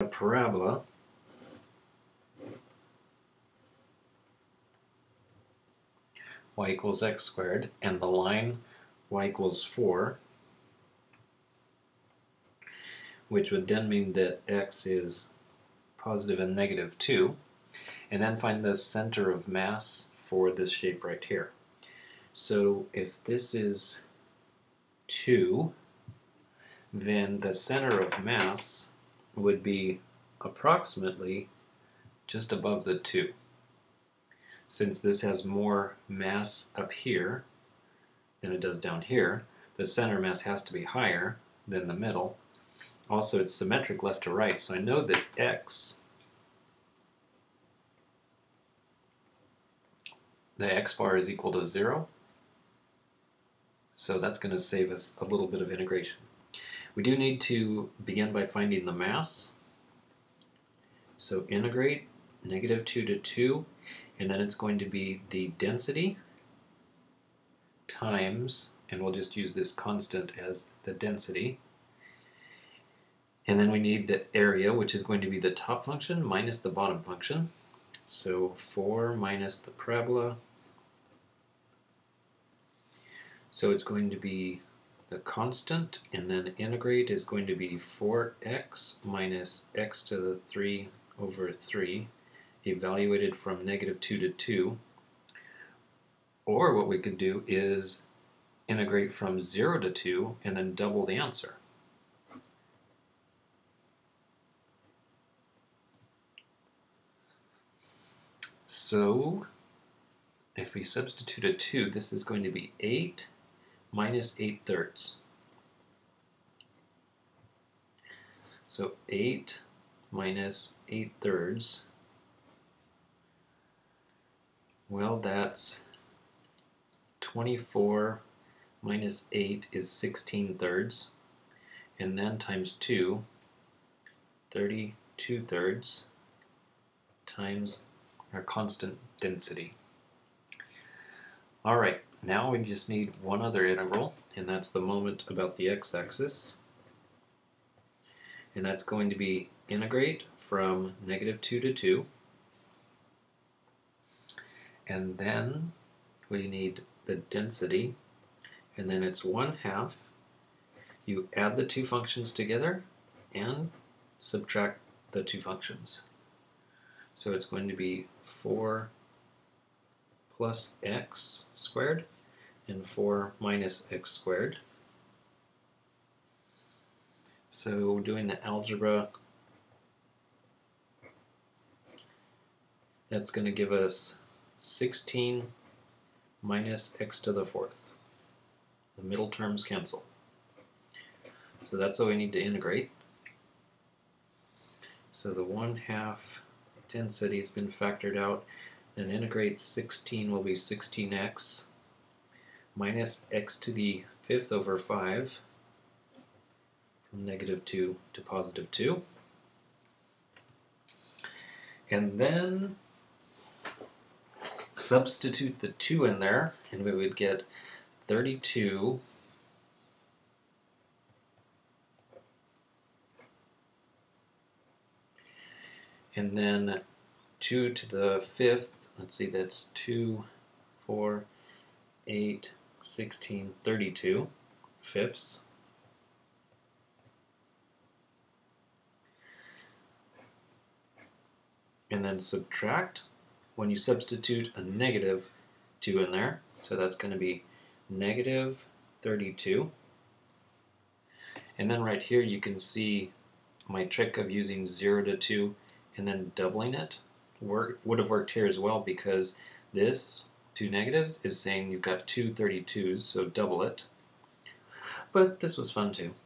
a parabola y equals x squared, and the line y equals 4, which would then mean that x is positive and negative 2, and then find the center of mass for this shape right here. So if this is 2, then the center of mass would be approximately just above the 2. Since this has more mass up here than it does down here, the center mass has to be higher than the middle. Also, it's symmetric left to right, so I know that x, the x bar is equal to 0. So that's going to save us a little bit of integration. We do need to begin by finding the mass. So integrate negative 2 to 2, and then it's going to be the density times, and we'll just use this constant as the density. And then we need the area, which is going to be the top function minus the bottom function. So 4 minus the parabola. So it's going to be the constant, and then integrate is going to be 4x minus x to the 3 over 3, evaluated from negative 2 to 2. Or what we could do is integrate from 0 to 2 and then double the answer. So if we substitute a 2, this is going to be 8 minus 8/3. So 8 minus 8/3, well, that's 24 minus 8 is 16/3, and then times 2, 32/3, times our constant density. Alright, now we just need one other integral, and that's the moment about the x-axis. And that's going to be integrate from negative 2 to 2. And then we need the density, and then it's 1/2. You add the two functions together and subtract the two functions. So it's going to be 4 plus x squared and 4 minus x squared. So doing the algebra, that's going to give us 16 minus x to the 4th. The middle terms cancel. So that's what we need to integrate. So the 1/2 density has been factored out. Then integrate 16 will be 16x minus x to the 5th over 5, from negative 2 to positive 2. And then substitute the 2 in there, and we would get 32 and then 2 to the 5th, let's see, that's 2, 4, 8, 16, 32 fifths. And then subtract when you substitute a negative 2 in there. So that's going to be negative 32. And then right here you can see my trick of using 0 to 2 and then doubling it would have worked here as well, because this two negatives is saying you've got two 32s, so double it. But this was fun too.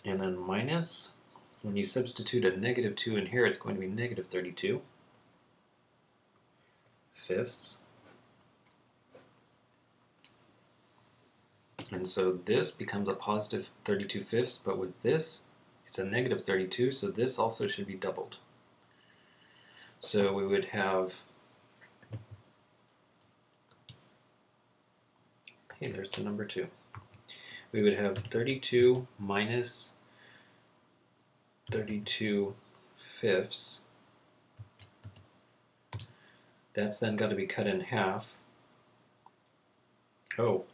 And then minus, when you substitute a negative 2 in here, it's going to be negative 32 fifths. And so this becomes a positive 32 fifths, but with this, it's a negative 32, so this also should be doubled. So we would have, hey, there's the number 2. We would have 32 minus 32 5/5. That's then got to be cut in half. Oh,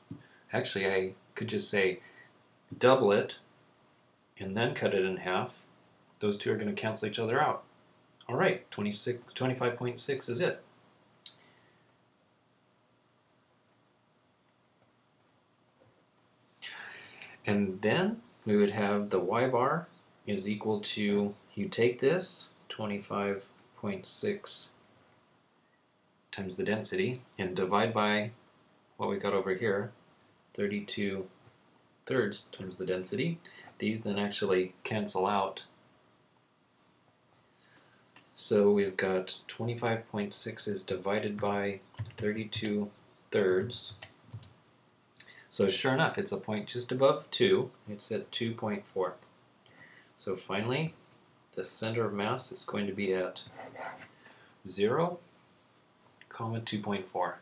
actually I could just say double it and then cut it in half. Those two are going to cancel each other out. All right, 25.6 is it. And then we would have the y bar is equal to, you take this, 25.6 times the density, and divide by what we got over here, 32 thirds times the density. These then actually cancel out. So we've got 25.6 is divided by 32 thirds. So sure enough, it's a point just above 2. It's at 2.4. So finally, the center of mass is going to be at 0, 2.4.